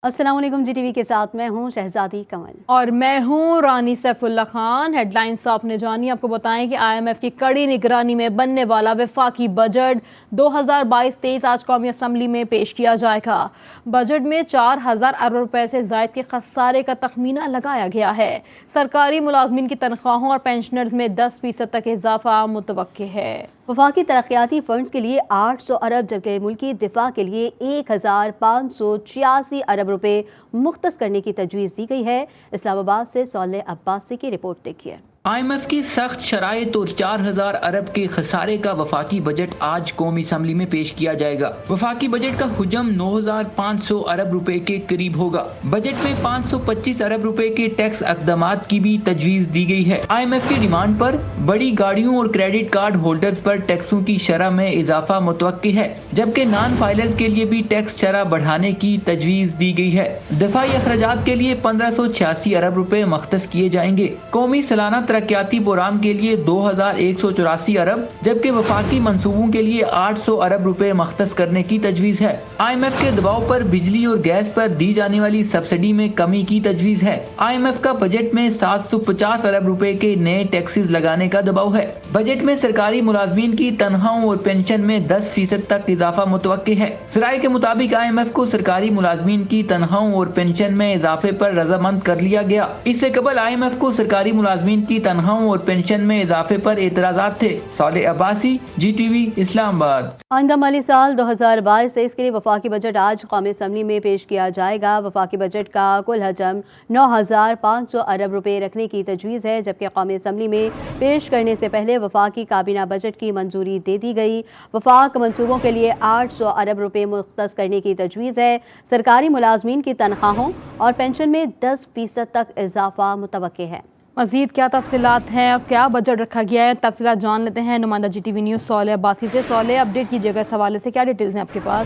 अस्सलाम वालेकुम। GTV के साथ मैं हूं शहजादी कमल और मैं हूं रानी सैफुल्ला खान। हेडलाइंस आपने जानी। आपको बताएं कि IMF की कड़ी निगरानी में बनने वाला वफाकी बजट 2022-23 आज कौमी असम्बली में पेश किया जाएगा। बजट में 4,000 अरब रुपए से जायद के खसारे का तखमीना लगाया गया है। सरकारी मुलाजमीन की तनख्वाहों और पेंशनर्स में 10% तक इजाफा मुतवक्के है। वफाकी तरक्याती फंड्स के लिए 800 अरब जबकि मुल्की दिफा के लिए 1,586 अरब रुपए मुख्तस करने की तजवीज़ दी गई है। इस्लामाबाद से सौले अब्बासी की रिपोर्ट देखिए। IMF की सख्त शराइत और 4,000 अरब के खसारे का वफाकी बजट आज कौमी असम्बली में पेश किया जाएगा। वफाकी बजट का हुजम 9,500 अरब रुपए के करीब होगा। बजट में 525 अरब रुपए के टैक्स अकदामात की भी तजवीज दी गई है। IMF की डिमांड पर बड़ी गाड़ियों और क्रेडिट कार्ड होल्डर्स पर टैक्सों की शरह में इजाफा मुतवक्की है, जबकि नॉन फाइलर्स के लिए भी टैक्स शरह बढ़ाने की तजवीज दी गई है। दफाई अखराजात के लिए 1,586 अरब रुपए मख्तस किए जाएंगे। कौमी सालाना तरक्याती प्रोग्राम के लिए 2,184 अरब जबकि वफाकी मंसूबों के लिए 800 अरब रुपए मख्तस करने की तजवीज है। IMF के दबाव पर बिजली और गैस पर दी जाने वाली सब्सिडी में कमी की तजवीज है। IMF का बजट में 750 अरब रुपए के नए टैक्सेस लगाने का दबाव है। बजट में सरकारी मुलाजमीन की तनख्वाहों और पेंशन में 10% तक इजाफा मुतवक्के है। सराय के मुताबिक IMF को सरकारी मुलाजमीन की तनख्वाहों और पेंशन में इजाफे पर रजामंद कर लिया गया। इससे कबल IMF को सरकारी मुलाजमीन की तनख्वाहों और पेंशन में इजाफे पर एतराजात थे। सौले अब्बासी, GTV, इस्लामाबाद। आइंदा माली साल 2022-23 के लिए वफाकी बजट आज कौमी असम्बली में पेश किया जाएगा। वफाकी बजट का कुल हजम 9,500 अरब रुपए रखने की तजवीज़ है, जबकि कौमी असम्बली में पेश करने से पहले वफाकी काबीना बजट की मंजूरी दे दी गई। वफाक मंसूबों के लिए 800 अरब रुपए मुख्तस करने की तजवीज़ है। सरकारी मुलाजमीन की तनख्वाहों और पेंशन में 10% तक इजाफा मुतवक्के है। मज़ीद क्या तफसीलात हैं, अब क्या बजट रखा गया है, तफसीलात जान लेते हैं नुमाइंदा GTV न्यूज़ सौले अब्बासी से। सौले, अपडेट कीजिएगा इस हवाले से, क्या डिटेल्स हैं आपके पास?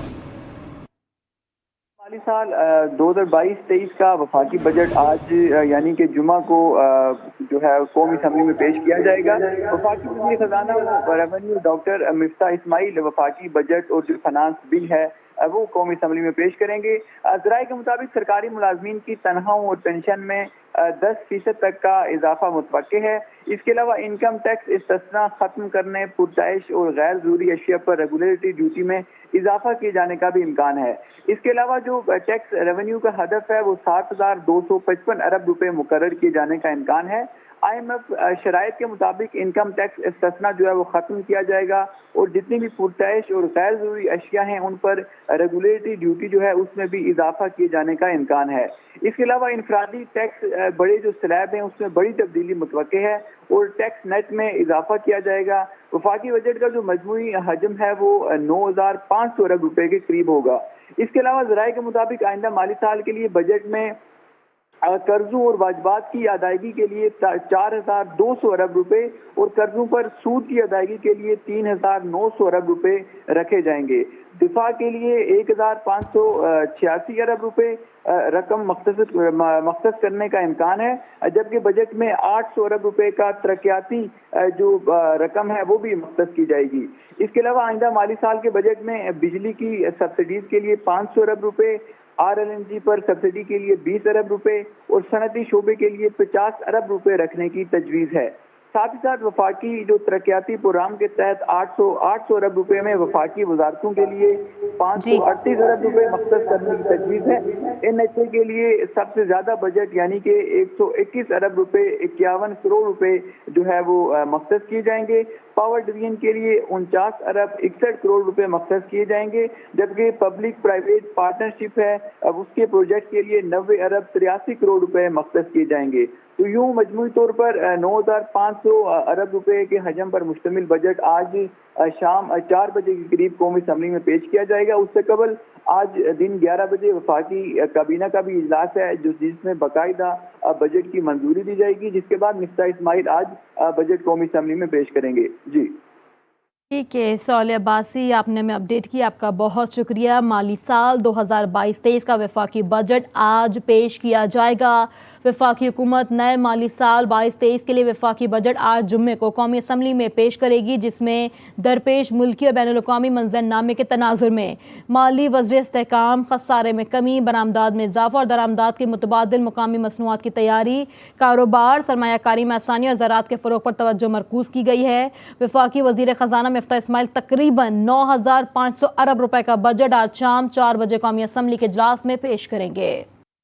माली साल 2022-23 का वफाकी बजट आज यानी कि जुमा को जो है कौमी असम्बली में पेश किया जाएगा। वफाकी वज़ीर खजाना रेवेन्यू डॉक्टर मिफ्ता इस्माइल वफाकी बजट और जो फाइनेंस बिल है वो कौमी असम्बली में पेश करेंगे। ज़राए के मुताबिक सरकारी मुलाजमीन की तनख्वाहों और पेंशन में 10% तक का इजाफा मुतवक्के है। इसके अलावा इनकम टैक्स इस्तिस्ना खत्म करने, पुरताइश और गैर ज़रूरी अशिया पर रेगुलेटरी ड्यूटी में इजाफा किए जाने का भी इम्कान है। इसके अलावा जो टैक्स रेवेन्यू का हदफ है वो 7,255 अरब रुपए मुकर्रर किए जाने का इम्कान है। IMF शराइत के मुताबिक इनकम टैक्स इस्तिस्ना जो है वो ख़त्म किया जाएगा और जितनी भी पुरताइश और गैर ज़रूरी अशिया हैं उन पर रेगुलेटरी ड्यूटी जो है उसमें भी इजाफा किए जाने का इम्कान है। इसके अलावा इनफरादी टैक्स बड़े जो स्लैब हैं उसमें बड़ी तब्दीली मुतवक्के है और टैक्स नेट में इजाफा किया जाएगा। वफाकी बजट का जो मजमूई हजम है वो 9,500 अरब रुपए के करीब होगा। इसके अलावा ज़राए के मुताबिक आइंदा माली साल के लिए बजट में कर्जों और वाजबात की अदायगी के लिए 4,200 अरब रुपए और कर्जों पर सूद की अदायगी के लिए 3,900 अरब रुपए रखे जाएंगे। दिफा के लिए 1,586 अरब रुपए रकम मख्तस करने का इम्कान है, जबकि बजट में 800 अरब रुपए का तरक्याती जो रकम है वो भी मख्तस की जाएगी। इसके अलावा आइंदा माली साल के बजट में बिजली की सब्सिडीज के लिए 500 अरब रुपए, RLNG पर सब्सिडी के लिए 20 अरब रुपए और सनती शोबे के लिए 50 अरब रुपए रखने की तजवीज़ है। साथ ही साथ वफाकी जो तरक्याती प्रोग्राम के तहत 800 अरब रुपए में वफाकी वजारतों के लिए 538 अरब रुपए मख्तस करने की तजवीज़ है। NHA के लिए सबसे ज़्यादा बजट यानी कि 121 अरब रुपए 51 करोड़ रुपए जो है वो मख्तस किए जाएंगे। पावर डिवीजन के लिए 49 अरब 61 करोड़ रुपए मख्तस किए जाएंगे, जबकि पब्लिक प्राइवेट पार्टनरशिप है अब उसके प्रोजेक्ट के लिए 90 अरब 83 करोड़ रुपए मख्तस किए जाएंगे। तो यूँ मजमूई तौर पर 9,500 अरब रुपए के हजम पर मुश्तमिल बजट आज शाम 4 बजे के करीब कौमी असम्बली में पेश किया जाएगा। उससे कबल आज दिन 11 बजे वफाकी काबीना का भी इजलास है जिसमें बाकायदा बजट की मंजूरी दी जाएगी, जिसके बाद मिफ्ता इस्माइल आज बजट कौमी असम्बली में पेश करेंगे। जी ठीक है सौले अब्बासी, आपने हमें अपडेट किया, आपका बहुत शुक्रिया। माली साल 2022-23 का वफाकी बजट आज पेश किया जाएगा। वफाकी हुकूमत नए माली साल 22-23 के लिए वफाकी बजट आज जुम्मे को कौमी असम्बली में पेश करेगी, जिसमें दरपेश मुल्की और बैनुल-अक़वामी मंजरनामे के तनाजुर में माली वज़्र इस्तेहकाम, खसारे में कमी, बरामदात में इजाफा और दरामदात के मुतबादिल मुकामी मसनूआत की तैयारी, कारोबार, सरमायाकारी में आसानी और ज़राअत के फ़रोग़ पर तवज्जो मरकूज़ की गई है। वफाकी वज़ीर ख़ज़ाना मिफ्ता इस्माइल तकरीबन 9,500 अरब रुपए का बजट आज शाम 4 बजे कौमी असम्बली के इजलास में पेश करेंगे।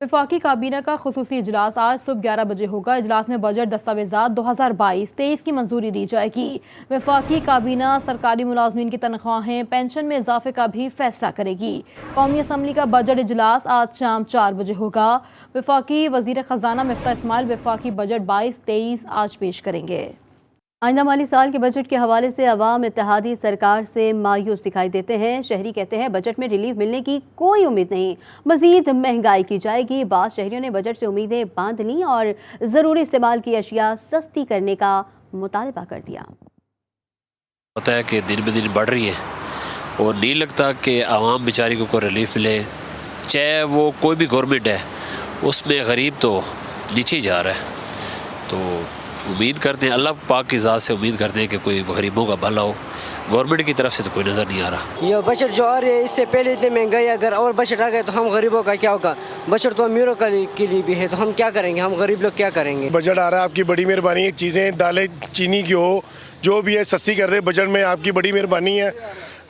वफाकी काबीना का खुसूसी इजलास आज सुबह 11 बजे होगा। इजलास में बजट दस्तावेज़ात 2022-23 की मंजूरी दी जाएगी। वफाकी काबीना सरकारी मुलाजमीन की तनख्वाहें, पेंशन में इजाफे का भी फैसला करेगी। कौमी असम्बली का बजट इजलास आज शाम 4 बजे होगा। वफाकी वज़ीर ख़ज़ाना मिफ्ता इस्माइल वफाकी बजट 22-23 आज पेश करेंगे। आइंदा माली साल के बजट के हवाले से अवाम इत्तेहादी सरकार से मायूस दिखाई देते हैं। शहरी कहते हैं बजट में रिलीफ मिलने की कोई उम्मीद नहीं, मजीद महंगाई की जाएगी। बाद शहरियों ने बजट से उम्मीदें बांध लीं और ज़रूरी इस्तेमाल की अशिया सस्ती करने का मुतालबा कर दिया। होता है कि दिन ब दिन बढ़ रही है और नहीं लगता कि आवाम बेचारी को रिलीफ मिले, चाहे वो कोई भी गवर्नमेंट है, उसमें गरीब तो नीचे ही जा रहा है। तो उम्मीद करते हैं, अल्लाह पाक की ज़ात से उम्मीद करते हैं कि कोई गरीबों का भला हो। गवर्नमेंट की तरफ से तो कोई नज़र नहीं आ रहा। ये बजट जो आ रही है इससे पहले इतनी महंगाई, अगर और बजट आ गए तो हम गरीबों का क्या होगा। बजट तो अमीरों के लिए भी है, तो हम क्या करेंगे, हम गरीब लोग क्या करेंगे। बजट आ रहा है, आपकी बड़ी मेहरबानी है। चीज़ें दालें चीनी की हो जो भी है सस्ती कर दे बजट में, आपकी बड़ी मेहरबानी है।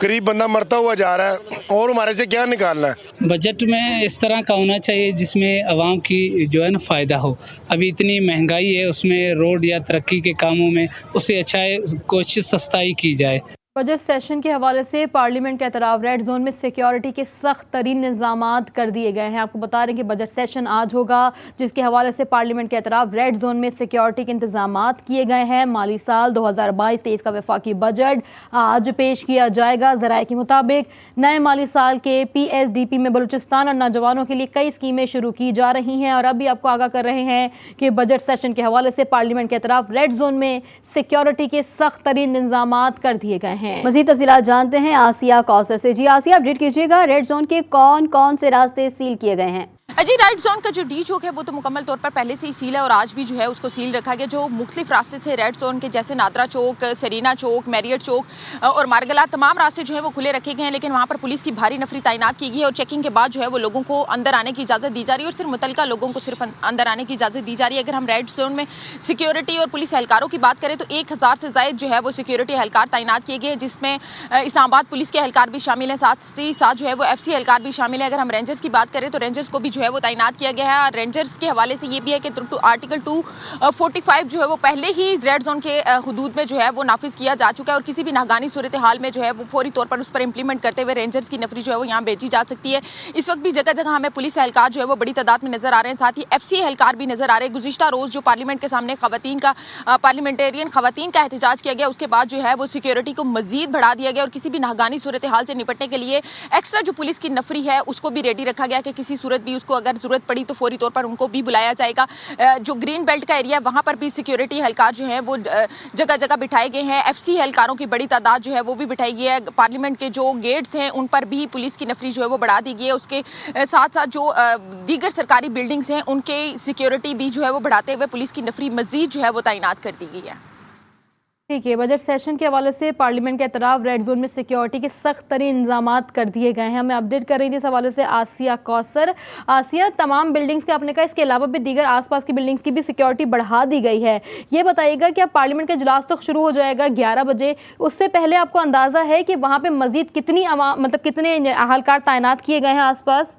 गरीब बंदा मरता हुआ जा रहा है और हमारे से क्या निकालना है। बजट में इस तरह का होना चाहिए जिसमें आवाम की जो है ना फ़ायदा हो। अभी इतनी महंगाई है, उसमें रोड या तरक्की के कामों में उससे अच्छा है कुछ सस्ताई की जाए। बजट सेशन के हवाले से पार्लियामेंट के अतराफ रेड जोन में सिक्योरिटी के सख्त तरीन इंतजामात कर दिए गए हैं। आपको बता रहे हैं कि बजट सेशन आज होगा, जिसके हवाले से पार्लियामेंट के अतराफ रेड जोन में सिक्योरिटी के इंतजामात किए गए हैं। माली साल 2022-23 का वफाकी बजट आज पेश किया जाएगा। ज़राए के मुताबिक नए माली साल के PSDP में बलूचिस्तान और नौजवानों के लिए कई स्कीमें शुरू की जा रही हैं। और अभी आपको आगाह कर रहे हैं कि बजट सेशन के हवाले से पार्लियामेंट के अतराफ रेड जोन में सिक्योरिटी के सख्त तरीन इंतजामात कर दिए गए हैं। मज़ीद तफसीलात जानते हैं आसिया कौसर से। जी आसिया, अपडेट कीजिएगा, रेड जोन के कौन कौन से रास्ते सील किए गए हैं? जी, रेड जोन का जो डी चौक है वो तो मुकम्मल तौर पर पहले से ही सील है और आज भी जो है उसको सील रखा गया। जो मुख्तलिफ रास्ते थे रेड जोन के, जैसे नादरा चौक, सरीना चौक, मैरियट चौक और मारगला, तमाम रास्ते जो है वो खुले रखे गए हैं। लेकिन वहाँ पर पुलिस की भारी नफरी तैनात की गई है और चेकिंग के बाद जो है वो लोगों को अंदर आने की इजाज़त दी जा रही है और सिर्फ मुतलका लोगों को सिर्फ अंदर आने की इजाज़त दी जा रही है। अगर हम रेड जोन में सिक्योरिटी और पुलिस एहलकारों की बात करें तो 1000 से ज़ायद जो है वो सिक्योरिटी एहलकार तैनात किए गए हैं, जिसमें इस्लामाबाद पुलिस के एहलकार भी शामिल हैं, साथ ही साथ जो है वो FC एहलकार भी शामिल है। अगर हम रेंजर्स की बात करें तो रेंजर्स को भी जो है वो तैनात किया गया है। रेंजर्स के हवाले से ये भी है कि आर्टिकल 245 जो है वो पहले ही रेड जोन के हुदूद में जो है वो नाफिज किया जा चुका है और किसी भी नागानी सूरत हाल में जो है वो फौरी तौर पर उस पर इंप्लीमेंट करते हुए रेंजर्स की नफरी जो है वो यहाँ भेजी जा सकती है। इस वक्त भी जगह जगह हमें पुलिस एहलकार जो है वो बड़ी तादाद में नजर आ रहे हैं, साथ ही FC एहलकार भी नजर आ रहे हैं। गुज़िश्ता रोज जो पार्लियामेंट के सामने पार्लियामेंटेरियन खवातीन का एहतजाज किया गया, उसके बाद जो है वो सिक्योरिटी को मजीद बढ़ा दिया गया और किसी भी नागानी सूरत हाल से निपटने के लिए एक्स्ट्रा जो पुलिस की नफरी है उसको भी रेडी रखा गया कि किसी सूरत भी उसको अगर जरूरत पड़ी तो फौरी तौर पर उनको भी बुलाया जाएगा। जो ग्रीन बेल्ट का एरिया है वहाँ पर भी सिक्योरिटी एहलकार जो है वो जगह जगह बिठाए गए हैं। FC एहलकारों की बड़ी तादाद जो है वो भी बिठाई गई है। पार्लियामेंट के जो गेट्स हैं उन पर भी पुलिस की नफरी जो है वो बढ़ा दी गई है। उसके साथ साथ जो दीगर सरकारी बिल्डिंग्स हैं उनके सिक्योरिटी भी जो है वो बढ़ाते हुए पुलिस की नफरी मजीद जो है वो तैनात कर दी गई है। ठीक है, बजट सेशन के हवाले से पार्लियामेंट के अतराफ रेड जोन में सिक्योरिटी के सख्त तरीन इंतजामात कर दिए गए हैं। हमें अपडेट कर रही थी इस हवाले से आसिया कौसर। आसिया, तमाम बिल्डिंग्स के आपने कहा, इसके अलावा भी दीगर आसपास की बिल्डिंग्स की भी सिक्योरिटी बढ़ा दी गई है। ये बताइएगा कि अब पार्लियामेंट का इजलास तो शुरू हो जाएगा 11 बजे, उससे पहले आपको अंदाजा है कि वहाँ पे मजीद कितनी कितने एहलकार तैनात किए गए हैं आसपास?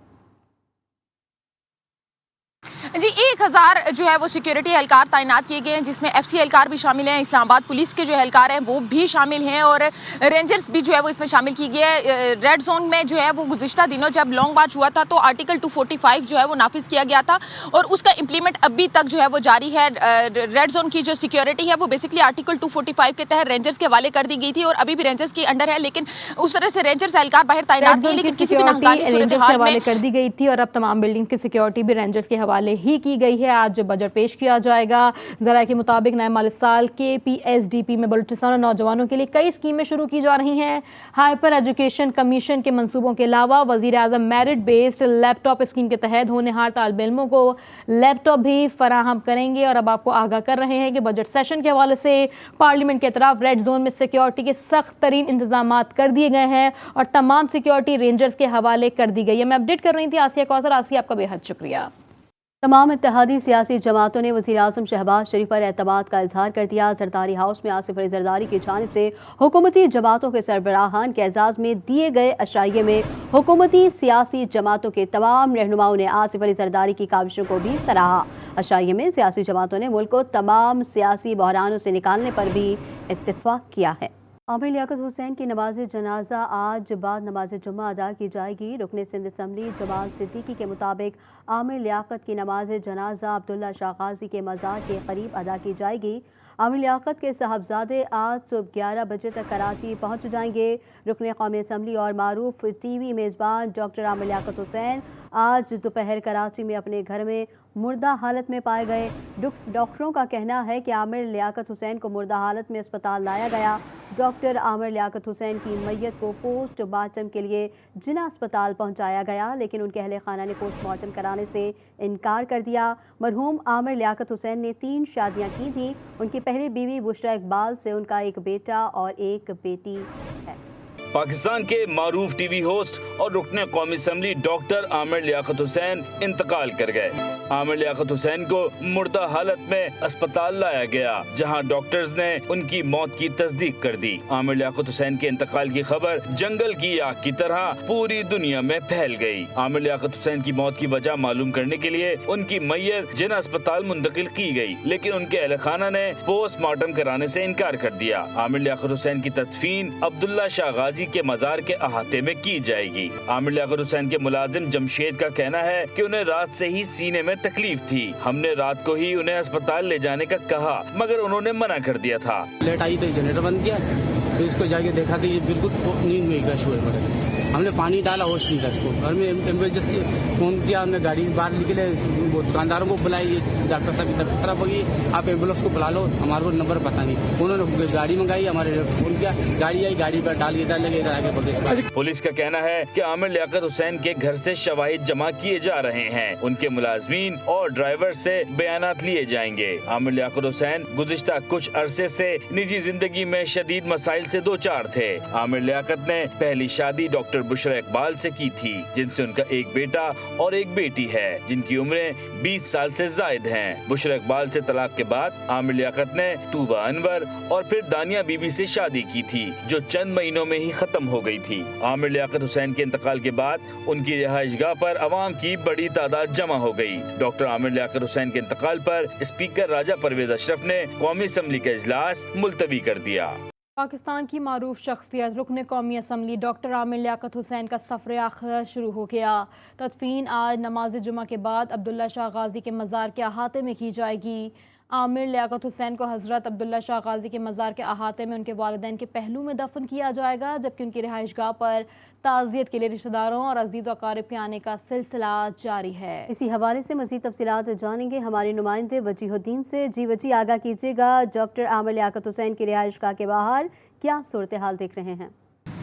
जी, 1000 जो है वो सिक्योरिटी एहलकार तैनात किए गए हैं, जिसमें FC एहलकार भी शामिल हैं, इस्लामाबाद पुलिस के जो एहलकार हैं वो भी शामिल हैं और रेंजर्स भी जो है वो इसमें शामिल की गई है। रेड जोन में जो है वो गुज़िश्ता दिनों जब लॉन्ग मार्च हुआ था तो आर्टिकल 245 जो है वो नाफिज किया गया था और उसका इम्प्लीमेंट अभी तक जो है वो जारी है। रेड जोन की जो सिक्योरिटी है वो बेसिकली आर्टिकल 245 के तहत रेंजर्स के हवाले कर दी गई थी और अभी भी रेंजर्स के अंडर है, लेकिन उस तरह से रेंजर्स एहलकार बाहर तैनात नहीं, लेकिन किसी भी नाकानी सूरत हाल में कर दी गई थी और अब तमाम बिल्डिंग की सिक्योरिटी भी रेंजर्स के हवाले ही की गई है। आज बजट पेश किया जाएगा। ज़राए के मुताबिक नए माली साल KPSDP में बलूचिस्तान और नौजवानों के लिए कई स्कीमें शुरू की जा रही हैं। हाइपर एजुकेशन कमीशन के मंसूबों के अलावा वज़ीर आज़म मेरिट बेस्ड लैपटॉप स्कीम के तहत होनहार तालिब इल्मों को लैपटॉप भी फराहम करेंगे। और अब आपको आगाह कर रहे हैं कि बजट सेशन के हवाले से पार्लियामेंट के अतराफ रेड जोन में सिक्योरिटी के सख्त तरीन इंतजामात कर दिए गए हैं और तमाम सिक्योरिटी रेंजर्स के हवाले कर दी गई है। मैं अपडेट कर रही थी आसिया कौसर। आसिया, आपका बेहद शुक्रिया। तमाम इत्तेहादी सियासी जमातों ने वज़ीर आज़म शहबाज शरीफ पर एतमाद का इजहार कर दिया। जरदारी हाउस में आसिफ अली जरदारी की जानिब से हुकूमती जमातों के सरबराहान के एजाज़ में दिए गए अशाइये में हुकूमती सियासी जमातों के तमाम रहनुमाओं ने आसिफ अली जरदारी की काविशों को भी सराहा। अशाइये में सियासी जमातों ने मुल्क को तमाम सियासी बहरानों से निकालने पर भी इत्तिफाक किया है। आमिर लियाकत हुसैन की नमाज जनाजा आज बाद नमाज जुम्मा अदा की जाएगी। रुकन सिंध असम्बली जमाल सिद्दीकी के मुताबिक आमिर लियाकत की नमाज जनाजा अब्दुल्ला शाह गाजी के मज़ार के करीब अदा की जाएगी। आमिर लियाकत के साहबजादे आज सुबह 11 बजे तक कराची पहुंच जाएंगे। रुकन कौमी असम्बली और मारूफ TV मेज़बान डॉक्टर आमिर लियाकत हुसैन आज दोपहर कराची में अपने घर में मुर्दा हालत में पाए गए। डॉक्टरों का कहना है कि आमिर लियाकत हुसैन को मुर्दा हालत में अस्पताल लाया गया। डॉक्टर आमिर लियाकत हुसैन की मैयत को पोस्टमार्टम के लिए जिना अस्पताल पहुंचाया गया, लेकिन उनके अहले खाना ने पोस्टमार्टम कराने से इनकार कर दिया। मरहूम आमिर लियाकत हुसैन ने 3 शादियां की थीं। उनकी पहली बीवी बुशरा इकबाल से उनका एक बेटा और एक बेटी है। पाकिस्तान के मारूफ TV होस्ट और रुकने कौमी असम्बली डॉक्टर आमिर लियाकत हुसैन इंतकाल कर गए। आमिर लियाकत हुसैन को मुर्दा हालत में अस्पताल लाया गया, जहां डॉक्टर्स ने उनकी मौत की तस्दीक कर दी। आमिर लियाकत हुसैन के इंतकाल की खबर जंगल की आग की तरह पूरी दुनिया में फैल गई। आमिर लियाकत हुसैन की मौत की वजह मालूम करने के लिए उनकी मैयत जिना अस्पताल मुंतकिल की गई, लेकिन उनके अहले खाना ने पोस्टमार्टम कराने से इनकार कर दिया। आमिर लियाकत हुसैन की तदफीन अब्दुल्ला शाह गाजी के मज़ार के अहाते में की जाएगी। आमिर लियाकत हुसैन के मुलाजिम जमशेद का कहना है कि उन्हें रात से ही सीने में तकलीफ थी। हमने रात को ही उन्हें अस्पताल ले जाने का कहा, मगर उन्होंने मना कर दिया था। लेट आई तो जनरेटर बंद किया, तो इसको जाके देखा तो ये बिल्कुल नींद में क्रश हुए पड़े। हमने पानी डाला, होश नहीं था इसको। घर में एम्बुलेंस फोन किया, हमने गाड़ी बाहर निकले, वो दुकानदारों को बुलाई, डॉक्टर साहब की तबीयत खराब होगी, आप एम्बुलेंस को बुला लो, हमारे को नंबर पता नहीं। उन्होंने गाड़ी मंगाई, हमारे फोन किया, गाड़ी आई, गाड़ी पर डाल इधर लगे, इधर आगे बगे। पुलिस का कहना है कि आमिर लियाकत हुसैन के घर से शवाहिद जमा किए जा रहे हैं। उनके मुलाजमीन और ड्राइवर से बयानात लिए जाएंगे। आमिर लियाकत हुसैन गुज़िश्ता कुछ अरसे से निजी जिंदगी में शदीद मसाइल से दो चार थे। आमिर लियाकत ने पहली शादी डॉक्टर बुशरा इकबाल से की थी, जिनसे उनका एक बेटा और एक बेटी है, जिनकी उम्रें 20 साल से जायद हैं। बुशरा इकबाल से तलाक के बाद आमिर लियाकत ने तूबा अनवर और फिर दानिया बीबी से शादी की थी, जो चंद महीनों में ही खत्म हो गई थी। आमिर लियाकत हुसैन के इंतकाल के बाद उनकी रिहाइशगाह पर अवाम की बड़ी तादाद जमा हो गई। डॉक्टर आमिर लियाकत हुसैन के इंतकाल पर स्पीकर राजा परवेज अशरफ ने कौमी असम्बली का इजलास मुलतवी कर दिया। पाकिस्तान की मारूफ शख्सियत रुकन कौमी असम्बली डॉक्टर आमिर लियाकत हुसैन का सफ़र आखिरत शुरू हो गया। तदफीन आज नमाज जुमा के बाद अब्दुल्ला शाह गाजी के मज़ार के अहाते में की जाएगी। आमिर लियाकत हुसैन को हज़रत अब्दुल्ला शाह गाजी के मज़ार के अहाते में उनके वालिदैन के पहलू में दफन किया जाएगा, जबकि उनकी रिहाइशगाह पर ताज़ियत के लिए रिश्तेदारों और अजीज़ व अकारिब के आने का सिलसिला जारी है। इसी हवाले से मज़ीद तफसीलात जानेंगे हमारे नुमाइंदे वजीहुद्दीन से। जी वजी, आगाह कीजिएगा, डॉक्टर आमिर लियाकत हुसैन की रिहाइशगाह के बाहर क्या सूरत हाल देख रहे हैं?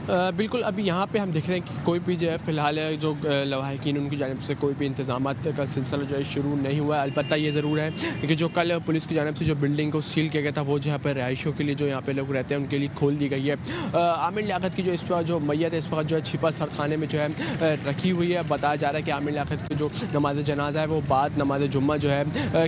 बिल्कुल, अभी यहाँ पे हम देख रहे हैं कि कोई भी जो है फ़िलहाल जो लवाहिकीन उनकी जानिब से कोई भी इंतज़ामात का सिलसिला जो है शुरू नहीं हुआ है। अलबत्ता ये ज़रूर है कि जो कल पुलिस की जानिब से जो बिल्डिंग को सील किया गया था, वो जो यहाँ पर रिहाइशों के लिए जो यहाँ पे लोग रहते हैं उनके लिए खोल दी गई है। आमिर लियाकत की जो इस वक्त जो मैयत है, इस वक्त जो है छिपा सरखाने में जो है रखी हुई है। बताया जा रहा है कि आमिर लियाकत की जो नमाज जनाजा है वो बाद नमाज जुम्मा जो है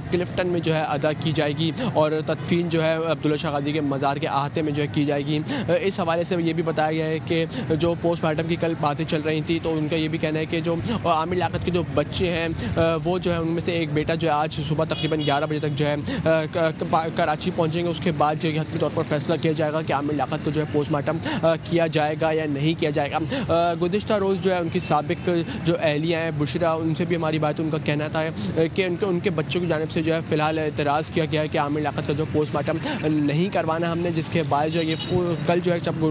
क्लिफ्टन में जो है अदा की जाएगी और तदफीन जो है अब्दुल्ला शाह गाजी के मज़ार के अहाते में जो है की जाएगी। इस हवाले से ये भी बताया गया है कि जो पोस्टमार्टम की कल बातें चल रही थी, तो उनका ये भी कहना है कि जो आमिर लियाकत के जो बच्चे हैं वो जो है उनमें से एक बेटा जो है आज सुबह तकरीबन 11 बजे तक जो है कराची पहुंचेंगे। उसके बाद जो हतमी तौर पर फैसला किया जाएगा कि आमिर लियाकत को जो है पोस्टमार्टम किया जाएगा या नहीं किया जाएगा। गुज़िश्ता रोज़ जो है उनकी साबिक जो अहलिया हैं बुशरा, उनसे भी हमारी बात, उनका कहना था कि उनके बच्चों की जानिब से जो है फ़िलहाल एतराज़ किया गया है कि आमिर लियाकत का जो पोस्टमार्टम नहीं करवाना हमने, जिसके बाद जो है ये कल जो है जब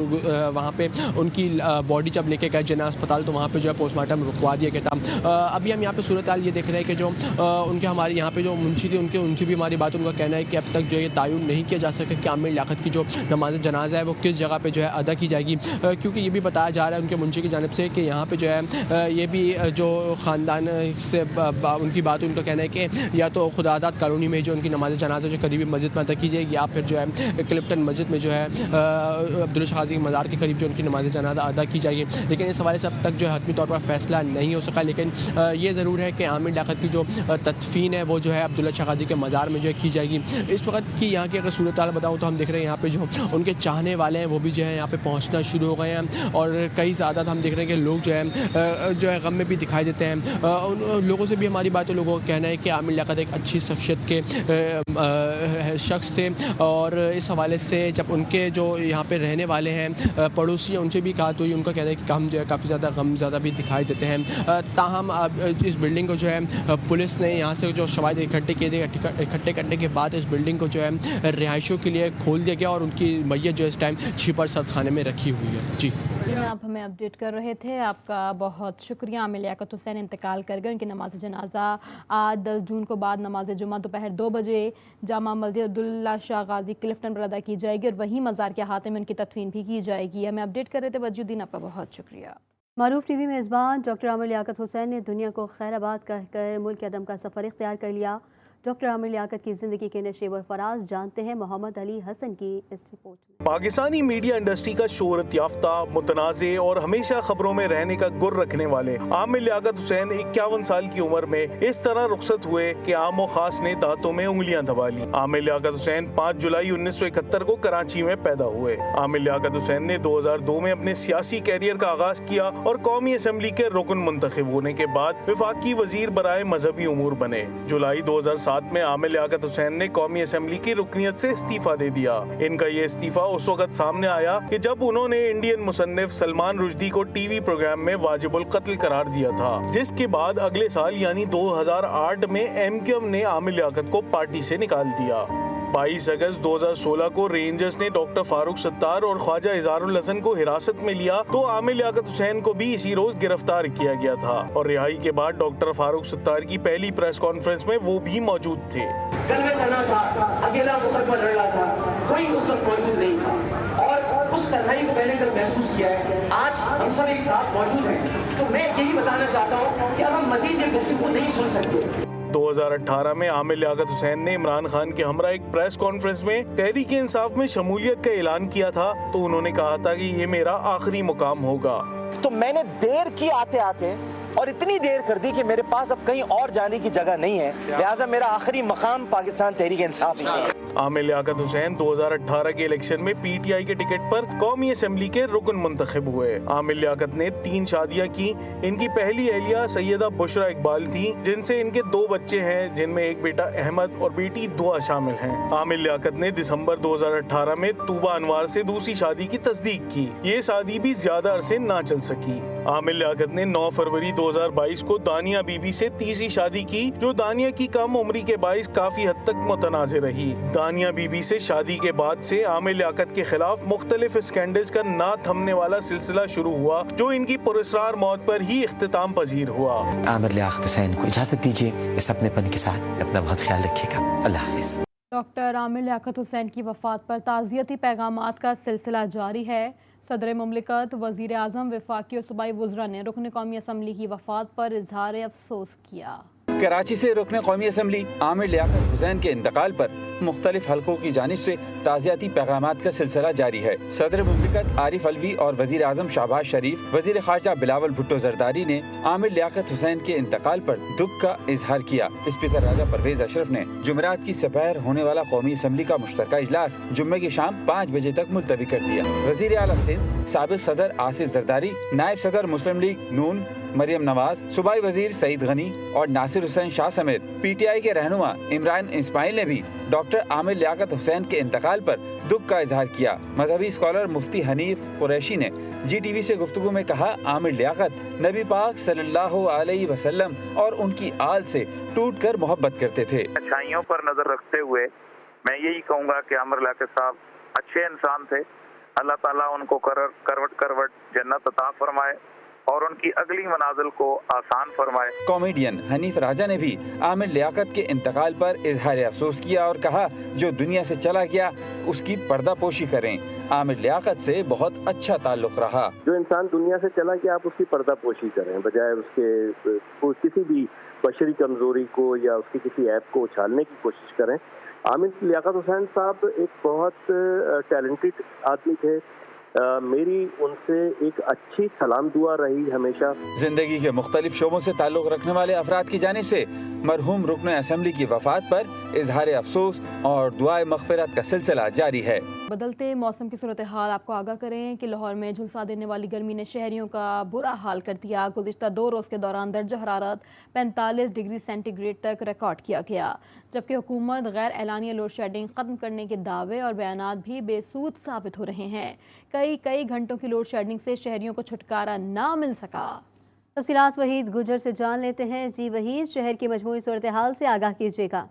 वहाँ पर उनकी बॉडी जब लेके गए जना अस्पताल तो वहाँ पे जो है पोस्टमार्टम रुकवा दिया गया था। अभी हम यहाँ पे सूरत हाल ये देख रहे हैं कि जो उनके हमारे यहाँ पे जो मुंशी थे उनसे भी हमारी बात, उनका कहना है कि अब तक जो ये तयन नहीं किया जा सका कि आमिर लियाकत की जो नमाज जनाजा है वो किस जगह पे जो है अदा की जाएगी, क्योंकि ये भी बताया जा रहा है उनके मुंशी की जानिब से कि यहाँ पे जो है ये भी जो ख़ानदान से उनकी बात, उनका कहना है कि या तो खुदादात कॉलोनी में जो उनकी नमाज जनाजा जो करीबी मस्जिद में अदा की जाएगी या फिर जो है क्लिफ्टन मस्जिद में जो है अब्दुल शाजी के मज़ार के करीब जो उनकी नमाज जनाजा अदा की जाएगी। लेकिन इस हवाले से अब तक जो है हतमी तौर पर फैसला नहीं हो सका। लेकिन ये ज़रूर है कि आमिर लियाकत की जो तदफीन है वो जो है अब्दुल्ला शाह गाजी के मज़ार में जो है की जाएगी। इस वक्त की यहाँ की अगर सूरत हाल बताऊँ तो हम देख रहे हैं यहाँ पे जो उनके चाहने वाले हैं वो भी जो है यहाँ पे पहुँचना शुरू हो गए हैं और कई ज़्यादा हम देख रहे हैं कि लोग जो है गम में भी दिखाई देते हैं। उन लोगों से भी हमारी बात है, लोगों का कहना है कि आमिर लियाकत एक अच्छी शख्सियत के शख्स थे और इस हवाले से जब उनके जो यहाँ पे रहने वाले हैं पड़ोसी हैं उनसे भी कहा तो उनका कहना है कि हम जो है काफ़ी ज़्यादा गम ज़्यादा भी दिखाई देते हैं। ताहम इस बिल्डिंग को जो है पुलिस ने यहाँ से जो शवाहिद इकट्ठे किए थे, इकट्ठे करने के बाद इस बिल्डिंग को जो है रिहायशियों के लिए खोल दिया गया और उनकी मैयत जो इस टाइम छिपर सरखाने में रखी हुई है। जी आप हमें अपडेट कर रहे थे, आपका बहुत शुक्रिया। आमिर लियाकत हुसैन इंतकाल कर गए। उनकी नमाज जनाजा आज 10 जून को बाद नमाज जुमा दोपहर 2 बजे जामा मस्जिद अब्दुल्ला शाह गाजी क्लिफ्टन पर अदा की जाएगी और वहीं मज़ार के हाथे में उनकी तदफीन भी की जाएगी। हमें अपडेट कर रहे थे वजूद्दीन, आपका बहुत शुक्रिया। मारूफ टीवी मेज़बान डॉक्टर आमिर लियाकत हुसैन ने दुनिया को खैराबाद कहकर मुल्क के अदम का सफ़र इख्तियार कर लिया। डॉक्टर आमिर लियाकत की ज़िंदगी के नशे व फराज जानते हैं मोहम्मद अली हसन की इस रिपोर्ट में। पाकिस्तानी मीडिया इंडस्ट्री का शोहरत याफ्ता, मुतनाज़े और हमेशा खबरों में रहने का गुर रखने वाले आमिर लियाकत हुसैन 51 साल की उम्र में इस तरह रुखसत हुए कि आम और खास ने दांतों में उंगलियां दबा ली। आमिर लियाकत हुसैन 5 जुलाई 1971 को कराची में पैदा हुए। आमिर लियाकत हुसैन ने 2002 में अपने सियासी कैरियर का आगाज किया और कौमी असम्बली के रुकन मुंतखब होने के बाद वफाकी वजीर बराए मजहबी उमूर बने। जुलाई 2007 में आमिर लियाकत हुसैन ने कौमी असम्बली की रुकनियत से इस्तीफा दे दिया। इनका ये इस्तीफा उस वक्त सामने आया कि जब उन्होंने इंडियन मुसन्निफ सलमान रुश्दी को टीवी प्रोग्राम में वाजिबुल कत्ल करार दिया था, जिसके बाद अगले साल यानी 2008 में MQM ने आमिर लियाकत को पार्टी से निकाल दिया। 22 अगस्त 2016 को रेंजर्स ने डॉक्टर फारूक सत्तार और ख्वाजा इज़हारुल हसन को हिरासत में लिया तो आमिर लियाकत हुसैन को भी इसी रोज गिरफ्तार किया गया था और रिहाई के बाद डॉक्टर फारूक सत्तार की पहली प्रेस कॉन्फ्रेंस में वो भी मौजूद थे। कल मैं तन्हा था, अकेला मुकदमा लड़ रहा था, कोई उस वक्त मौजूद नहीं था और उस तन्हाई को मैंने कल महसूस किया है। आज हम सब एक साथ मौजूद हैं तो मैं यही बताना चाहता हूँ कि अब हम मजीद ये गुफ्तगू नहीं सुन सकते। 2018 में आमिर लियाकत हुसैन ने इमरान खान के हमरा एक प्रेस कॉन्फ्रेंस में तहरीक इंसाफ में शमूलियत का ऐलान किया था तो उन्होंने कहा था कि ये मेरा आखिरी मुकाम होगा। तो मैंने देर की आते आते और इतनी देर कर दी कि मेरे पास अब कहीं और जाने की जगह नहीं है, लिहाजा मेरा आखिरी मकाम पाकिस्तान तहरीक इंसाफ है। आमिर लियाकत हुसैन 2018 के इलेक्शन में PTI के टिकट पर कौमी असम्बली के रुकन मुंतखब हुए। आमिर लियाकत ने 3 शादियां की। इनकी पहली अहलिया सैयदा बुशरा इकबाल थी, जिनसे इनके 2 बच्चे हैं, जिनमें एक बेटा अहमद और बेटी दुआ शामिल हैं। आमिर लियाकत ने दिसंबर 2018 में तूबा अनवार से दूसरी शादी की तस्दीक की। ये शादी भी ज्यादा अरसे ना चल सकी। आमिर लियाकत ने 9 फरवरी 2022 को दानिया बीबी से तीसरी शादी की, जो दानिया की कम उम्री के बाइस काफी हद तक मुतनाज़े रही। दानिया बीबी से शादी के बाद से आमिर लियाकत के खिलाफ मुख्तलिफ स्कैंडल्स का ना थमने वाला सिलसिला शुरू हुआ, जो इनकी पुरस्कार मौत पर ही इख्तिताम पजीर हुआ। आमिर लियाकत हुसैन को इजाजत दीजिए, इस अपनेपन के साथ अपना बहुत ख्याल रखिएगा। अल्लाह हाफिज। डॉक्टर आमिर लियाकत हुसैन की वफात पर ताज़ियती पैगामात का सिलसिला जारी है। सदर मुमलिकत, वज़ीर आज़म, वफाकी और सूबाई वज़रा ने रुकन कौमी असम्बली की वफात पर इजहार अफसोस किया। कराची से रुकन कौमी असम्बली आमिर लियाकत हुसैन के इंतकाल पर मुख्तलिफ हलकों की जानिब से ताज़ियाती पैगामात का सिलसिला जारी है। सदर मुमलिकत आरिफ अलवी और वज़ीर आज़म शहबाज शरीफ, वज़ीर ख़ारजा बिलावल भुट्टो ज़रदारी ने आमिर लियाकत हुसैन के इंतकाल पर दुख का इजहार किया। स्पीकर राजा परवेज अशरफ ने जुमेरात की सपहर होने वाला कौमी असम्बली का मुश्तरका इजलास जुम्मे की शाम 5 बजे तक मुलतवी कर दिया। वज़ीर आला सिंध साबिक़ सदर आसिफ ज़रदारी, नायब सदर मुस्लिम लीग नून मरियम नवाज, सूबाई वज़ीर सईद गनी और नासिर हुसैन शाह समेत PTI के रहनुमा इमरान इस्माइल ने भी डॉक्टर आमिर लियाकत हुसैन के इंतकाल पर दुख का इजहार किया। मजहबी स्कॉलर मुफ्ती हनीफ कुरैशी ने GTV से गुफ्तगू में कहा, आमिर लियाकत नबी पाक सल्लल्लाहु अलैहि वसल्लम और उनकी आल से टूट कर मोहब्बत करते थे। अच्छाइयों पर नजर रखते हुए मैं यही कहूँगा कि आमिर लियाकत साहब अच्छे इंसान थे, अल्लाह ताला उनको करवट करवट जन्नत अता फरमाए और उनकी अगली मनाजिल को आसान फरमाए। कॉमेडियन हनीफ राजा ने भी आमिर लियाकत के इंतकाल पर इजहार अफसोस किया और कहा जो दुनिया से चला गया उसकी पर्दापोशी करें। आमिर लियाकत से बहुत अच्छा ताल्लुक रहा। जो इंसान दुनिया से चला गया आप उसकी पर्दापोशी करें बजाय उसके किसी भी बशरी कमजोरी को या उसकी किसी ऐप को उछालने की कोशिश करें। आमिर लियाकत हुसैन साहब एक बहुत टैलेंटेड आदमी थे। मेरी उनसे एक अच्छी सलाम दुआ रही हमेशा। जिंदगी के मुख्तलिफ शोबों से ताल्लुक रखने वाले अफराद की जानिब से मरहूम रुकन असम्बली की वफात पर इजहार अफसोस और दुआए मग़फ़िरत का सिलसिला जारी है। बदलते मौसम की सूरत हाल आपको आगाह करें कि लाहौर में झुलसा देने वाली गर्मी ने शहरियों का बुरा हाल कर दिया। गुज़िश्ता 2 रोज़ के दौरान दर्जा हरारत 45 डिग्री सेंटीग्रेड तक रिकॉर्ड किया गया, जबकि हुकूमत गैर एलानिया लोड शेडिंग ख़त्म करने के दावे और बयानात भी बेसूद साबित हो रहे हैं। कई घंटों की लोड शेडिंग से शहरियों को छुटकारा ना मिल सका। तफसीलात वहीद गुजर से जान लेते हैं। जी वहीद, शहर की मजमूई सूरत हाल से आगाह कीजिएगा।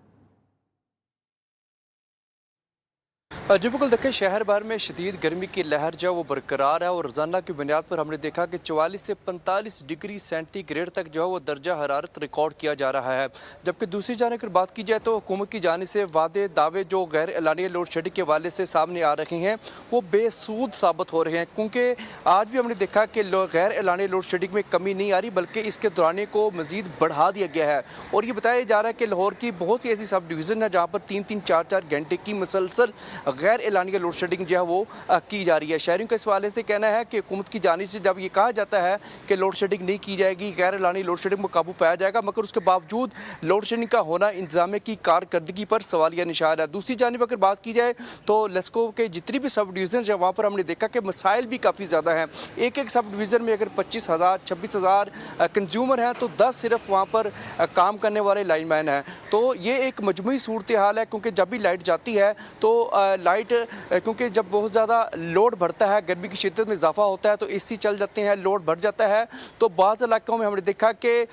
जी बिल्कुल, देखिए शहर भर में शदीद गर्मी की लहर जो वो बरकरार है और रोज़ाना की बुनियाद पर हमने देखा कि 44 से 45 डिग्री सेंटीग्रेड तक जो है वो दर्जा हरारत रिकॉर्ड किया जा रहा है। जबकि दूसरी जानिब अगर बात की जाए तो हुकूमत की जानिब से वादे दावे जो गैर एलानिया लोड शेडिंग के हवाले से सामने आ रहे हैं वो बेसूद साबित हो रहे हैं, क्योंकि आज भी हमने देखा कि गैर एलानिया लोड शेडिंग में कमी नहीं आ रही बल्कि इसके दौराने को मज़ीद बढ़ा दिया गया है। और ये बताया जा रहा है कि लाहौर की बहुत सी ऐसी सब डिवीज़न है जहाँ पर 3-3, 4-4 घंटे की मुसलसल गैर एलानिया लोड शेडिंग जो है वो की जा रही है। शहरियों का इस हवाले से कहना है कि हुकूमत की जानिब से जब ये कहा जाता है कि लोड शेडिंग नहीं की जाएगी, गैर एलानिया लोड शेडिंग में काबू पाया जाएगा, मगर उसके बावजूद लोड शेडिंग का होना इंतजामिया की कारकर्दगी पर सवालिया निशान है। दूसरी जानिब अगर बात की जाए तो लेस्को के जितनी भी सब डिवीज़न है वहाँ पर हमने देखा कि मसाइल भी काफ़ी ज़्यादा हैं। एक सब डिवीज़न में अगर 25,000 26,000 कंज्यूमर हैं तो 10 सिर्फ वहाँ पर काम करने वाले लाइनमैन हैं। तो ये एक मजमूई सूरत हाल है, क्योंकि जब भी लाइट जाती है तो लाइट क्योंकि जब बहुत ज़्यादा लोड बढ़ता है, गर्मी की शिद्दत में इजाफा होता है तो एसी चल जाते हैं, लोड बढ़ जाता है। तो बाज़ इलाकों में हमने देखा कि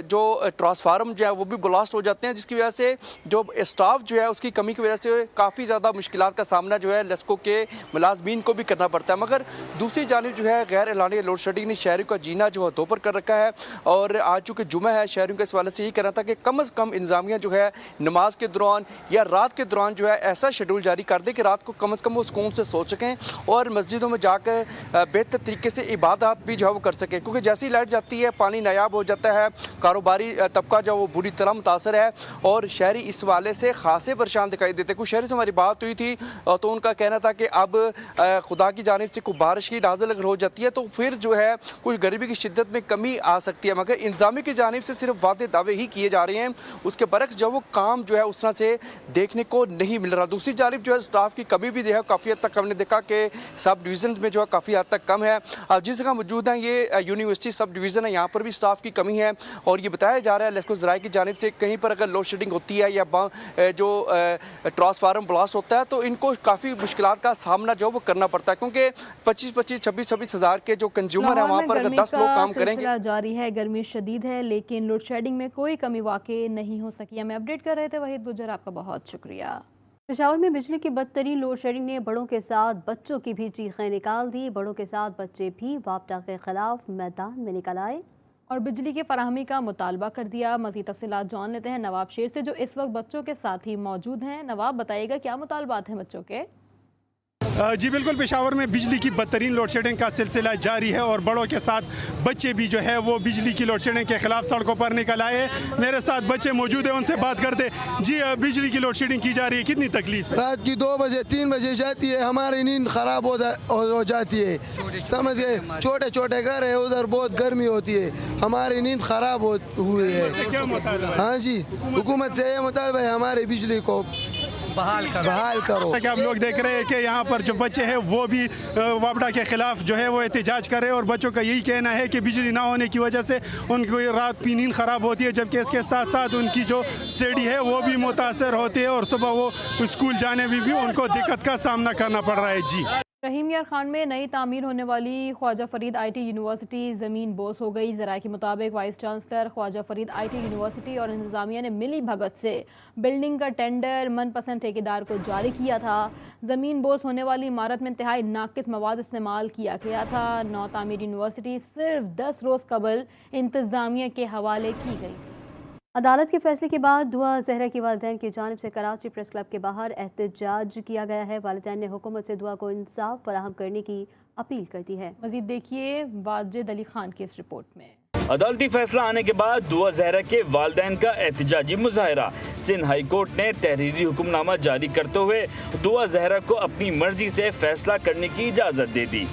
जो ट्रांसफार्म जो है वो भी ब्लास्ट हो जाते हैं, जिसकी वजह से जो स्टाफ जो है उसकी कमी की वजह से काफ़ी ज़्यादा मुश्किलात का सामना जो है लेस्को के मुलाजमीन को भी करना पड़ता है। मगर दूसरी जानिब जो है गैर एलानिया लोड शेडिंग ने शहरों का जीना जो है दोपहर कर रखा है। और आज चूँकि जुमा है, शहरों के इस वाले से यही कहना था कि कम अज़ कम इंतजामिया जो है नमाज के दौरान या रात के दौरान जो है ऐसा शेड्यूल जारी कर दे कि रात को कम से कम वो सुकून से सो सकें और मस्जिदों में जाकर बेहतर तरीके से इबादत भी जो है वो कर सकें। क्योंकि जैसी लाइट जाती है पानी नायाब हो जाता है, कारोबारी तबका जो वो बुरी तरह मुतासर है और शहरी इस वाले से खासे परेशान दिखाई देते। कुछ शहरी से हमारी बात हुई थी तो उनका कहना था कि अब खुदा की जानिब से कोई बारिश की नाज़िल अगर हो जाती है तो फिर जो है कुछ गर्मी की शिद्दत में कमी आ सकती है, मगर इंतजामी की जानिब से सिर्फ वादे दावे ही किए जा रहे हैं, उसके बरक्स जो वो काम जो है उस तरह से देखने को नहीं मिल रहा। दूसरी जानिब जो है स्टाफ की कमी भी जो है काफ़ी हद तक हमने देखा कि सब डिवीज़न में जो है काफ़ी हद तक कम है। अब जिस जगह मौजूद है ये यूनिवर्सिटी सब डिवीज़न है, यहाँ पर भी स्टाफ की कमी है और ये बताया जा रहा है लेस्को ज़राए की जानिब से कहीं पर अगर लोड शेडिंग होती है या जो ट्रांसफार्मर ब्लास्ट होता है तो इनको काफ़ी मुश्किलात का सामना जो वो करना पड़ता है, क्योंकि 25-25, 26-26 हज़ार के जो कंज्यूमर हैं वहाँ पर अगर 10 लोग काम करेंगे। जारी है, गर्मी शदीद है लेकिन लोड शेडिंग में कोई कमी वाकई नहीं हो सकी। हमें अपडेट कर रहे थे वहीद गुजर, आपका बहुत शुक्रिया। पेशावर में बिजली की बदतरीन लोड शेडिंग ने बड़ों के साथ बच्चों की भी चीखें निकाल दी। बड़ों के साथ बच्चे भी वापडा के खिलाफ मैदान में निकल आए और बिजली की फराहमी का मुतालबा कर दिया। मज़ीद तफसीलात जान लेते हैं नवाब शेर से जो इस वक्त बच्चों के साथ ही मौजूद हैं। नवाब बताइएगा क्या मुतालबात हैं बच्चों के? जी बिल्कुल, पेशावर में बिजली की बदतरीन लोड शेडिंग का सिलसिला जारी है और बड़ों के साथ बच्चे भी जो है वो बिजली की लोड शेडिंग के खिलाफ सड़कों पर निकल आए। मेरे साथ बच्चे मौजूद हैं, उनसे बात करते। जी बिजली की लोड शेडिंग की जा रही है, कितनी तकलीफ? रात की 2 बजे 3 बजे जाती है, हमारी नींद खराब हो जाती है, समझ गए। छोटे छोटे घर है, उधर बहुत गर्मी होती है, हमारी नींद खराब हुई है। हाँ जी, हुकूमत से ये मुतालबा है हमारी बिजली को बहाल करो। आप लोग देख रहे हैं कि यहाँ पर जो बच्चे हैं वो भी वापडा के खिलाफ जो है वो एहतजाज कर रहे हैं और बच्चों का यही कहना है कि बिजली ना होने की वजह से उनकी रात की नींद खराब होती है, जबकि इसके साथ साथ उनकी जो स्टडी है वो भी मुतासर होती है और सुबह वो स्कूल जाने में भी उनको दिक्कत का सामना करना पड़ रहा है। जी। रहीम यार खान में नई तामीर होने वाली ख्वाजा फरीद IT यूनिवर्सिटी ज़मीन बोस हो गई। ज़राए के मुताबिक vice chancellor Khwaja Farid IT university और इंतज़ामिया ने मिली भगत से बिल्डिंग का टेंडर मनपसंद ठेकेदार को जारी किया था। ज़मीन बोस होने वाली इमारत में इंतहाई नाकिस मवाद इस्तेमाल किया गया था। नौ तामीर यूनिवर्सिटी सिर्फ 10 रोज़ कबल इंतज़ामिया के हवाले की गई। अदालत के फैसले के बाद दुआ जहरा की वालिदैन की जानिब से कराची प्रेस क्लब के बाहर एहतजाज किया गया है। वालिदैन ने हुकूमत से दुआ को इंसाफ फराहम करने की अपील कर दी है। मजीद देखिए वाजिद अली खान की इस रिपोर्ट में। अदालती फैसला आने के बाद दुआ जहरा के वालिदैन का एहतजाजी मुजाहरा। सिंध हाई कोर्ट ने तहरीरी हुक्मनामा जारी करते हुए दुआ जहरा को अपनी मर्जी से फैसला करने की इजाजत दे दी।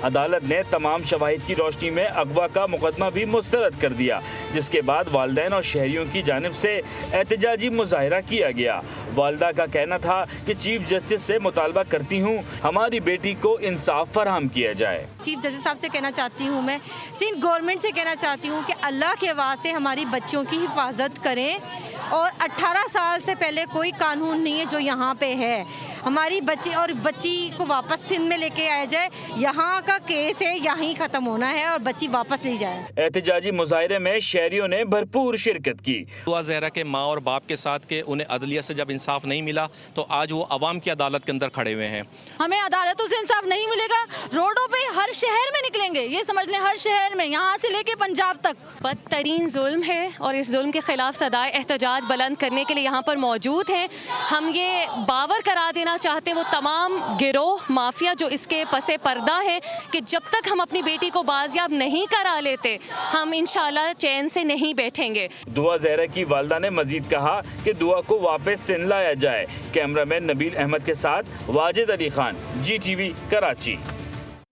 अदालत ने तमाम शवाहिद की रोशनी में अगवा का मुकदमा भी मुस्तरद कर दिया, जिसके बाद वालिदैन और शहरियों की जानिब से एहतजाजी मुजाहरा किया गया। वालिदा का कहना था कि चीफ जस्टिस से मुतालबा करती हूँ हमारी बेटी को इंसाफ फराहम किया जाए। चीफ जस्टिस साहब से कहना चाहती हूँ, मैं सिंध गवर्नमेंट से कहना चाहती हूँ कि अल्लाह के वास्ते हमारी बच्चियों की हिफाजत करें। और 18 साल से पहले कोई कानून नहीं है जो यहाँ पे है। हमारी बच्ची को वापस सिंध में लेके आया जाए। यहाँ का केस है, यहीं ख़त्म होना है और बच्ची वापस ली जाए। एहतजाजी मुजाहरे में शहरियों ने भरपूर शिरकत की। दुआ जहरा के माँ और बाप के साथ के उन्हें अदलिया से जब इंसाफ नहीं मिला तो आज वो अवाम की अदालत के अंदर खड़े हुए हैं। हमें अदालतों से इंसाफ नहीं मिलेगा, रोडों पे हर शहर में निकलेंगे। ये समझ लें, हर शहर में, यहाँ से लेके पंजाब तक। बदतरीन जुल्म है और इस जुल्म के खिलाफ सदाए एहतजाज बुलंद करने के लिए यहाँ पर मौजूद हैं। हम ये बावर करा देना चाहते हैं वो तमाम गिरोह माफिया जो इसके पसे पर्दा है कि जब तक हम अपनी बेटी को बाजियाब नहीं करा लेते हम इंशाल्लाह चैन से नहीं बैठेंगे। दुआ जहरा की वालिदा ने मजीद कहा कि दुआ को वापस सिंध लाया जाए। कैमरामैन नबील अहमद के साथ Wajid Ali Khan, GTV Karachi.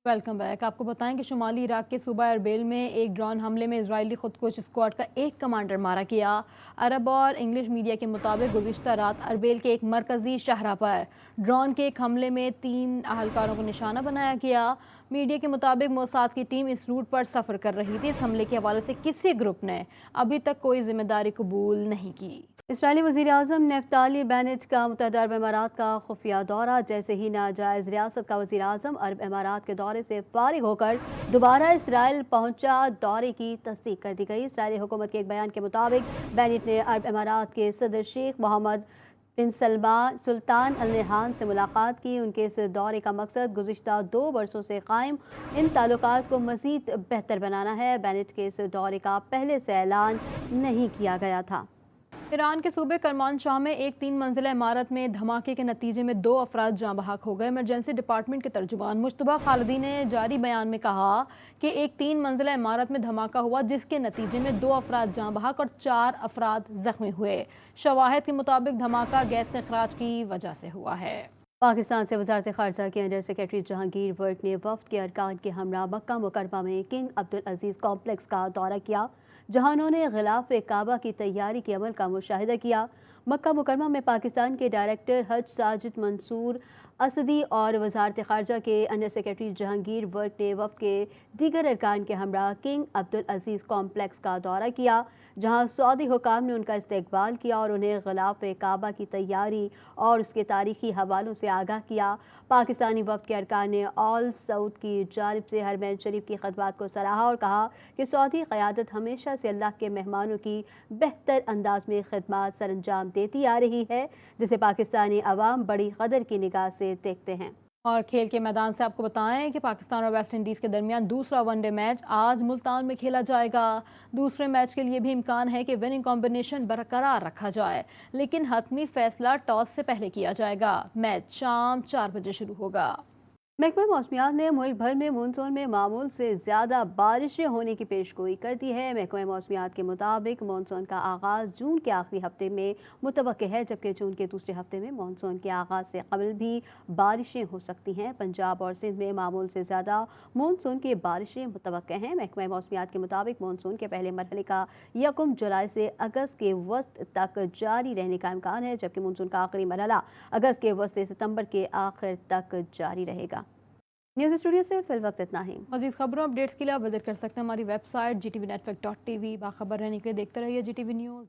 Welcome back. आपको बताएं कि शुमाली इराक के सूबा अरबिल में एक ड्रोन हमले में इजरायली खुदकुश स्क्वाड का एक कमांडर मारा गया। अरब और इंग्लिश मीडिया के मुताबिक गुज़िश्ता रात अरबिल के एक मरकजी शहरा पर ड्रोन के एक हमले में 3 अहलकारों को निशाना बनाया गया। मीडिया के मुताबिक मोसाद की टीम इस रूट पर सफ़र कर रही थी। इस हमले के हवाले से किसी ग्रुप ने अभी तक कोई जिम्मेदारी कबूल नहीं की। इसराइली वज़ीर-ए-आज़म नफ्ताली बेनेट का मुत्तहिदा अरब अमारात का खुफिया दौरा। जैसे ही नाजायज़ रियासत का वज़ीर-ए-आज़म अरब अमारात के दौरे से फारिग होकर दोबारा इसराइल पहुंचा, दौरे की तस्दीक कर दी गई। इसराइली हुकूमत के एक बयान के मुताबिक बेनेट ने अरब अमारात के सदर शेख मोहम्मद बिन सुल्तान अल नहान से मुलाकात की। उनके इस दौरे का मकसद गुज़िश्ता 2 बरसों से कायम इन ताल्लुकात को मज़ीद बेहतर बनाना है। बेनेट के इस दौरे का पहले से ऐलान नहीं किया गया था। ईरान के सूबे करमानशाह में एक 3 मंजिला इमारत में धमाके के नतीजे में 2 अफराद जाँ बहक हो गए। इमरजेंसी डिपार्टमेंट के तर्जुमान मुश्तबा खालिदी ने जारी बयान में कहा कि एक 3 मंजिला इमारत में धमाका हुआ जिसके नतीजे में 2 अफराद जाँ बहक और 4 अफराद जख्मी हुए। शवाहिद के मुताबिक धमाका गैस के अखराज की वजह से हुआ है। पाकिस्तान से वज़ारत ख़ारजा के अंडर सेक्रेटरी जहांगीर वर्क ने वफ़द के अरकान के हमरा मक्का मुकरमा में किंग अब्दुल अजीज़ कॉम्प्लेक्स का दौरा किया, जहां उन्होंने ग़िलाफ़ काबा की तैयारी के अमल का मुशाहिदा किया। मक्का मुकरमा में पाकिस्तान के डायरेक्टर हज साजिद मंसूर असदी और वज़ारत ख़ारजा के अंडर सेक्रेटरी जहांगीर वर्क ने वफ़द के दीगर अरकान के हमरा किंग अब्दुल अजीज़ कॉम्प्लेक्स का दौरा किया, जहां सऊदी हुकाम ने उनका इस्तकबाल किया और उन्हें ग़िलाफ़ काबा की तैयारी और उसके तारीख़ी हवालों से आगाह किया। पाकिस्तानी वफ़द के अरकान ने ऑल सऊद की जानिब से हरमैन शरीफ की खदमात को सराहा और कहा कि सऊदी क़यादत हमेशा से अल्लाह के मेहमानों की बेहतर अंदाज में खदमात सर अंजाम देती आ रही है, जिसे पाकिस्तानी अवाम बड़ी कदर की निगाह से देखते हैं। और खेल के मैदान से आपको बताएं कि पाकिस्तान और वेस्ट इंडीज़ के दरमियान दूसरा वनडे मैच आज मुल्तान में खेला जाएगा। दूसरे मैच के लिए भी इम्कान है कि विनिंग कॉम्बिनेशन बरकरार रखा जाए, लेकिन हतमी फैसला टॉस से पहले किया जाएगा। मैच शाम 4 बजे शुरू होगा। महकमा मौसमियात ने मुल्क भर में मानसून में मामूल से ज़्यादा बारिशें होने की पेशगोई कर दी है। महकमा मौसमियात के मुताबिक मानसून का आगाज़ जून के आखिरी हफ्ते में मुतवक्के है, जबकि जून के दूसरे हफ्ते में मानसून के आगाज़ से कबल भी बारिशें हो सकती हैं। पंजाब और सिंध में मामूल से ज़्यादा मानसून की बारिशें मुतवक्के हैं। महकमा मौसमियात के मुताबिक मानसून के पहले मरहले का 1 जुलाई से अगस्त के वस्त तक जारी रहने का इम्कान है, जबकि मानसून का आखिरी मरहला अगस्त के वस्त से सितंबर के आखिर तक जारी रहेगा। न्यूज़ स्टूडियो से फिल वक्त इतना ही। मज़ीद खबरों अपडेट्स के लिए आप विजिट कर सकते हैं हमारी वेबसाइट GTVnetwork.tv। बाखबर रहने के लिए देखते रहिए GTV न्यूज़।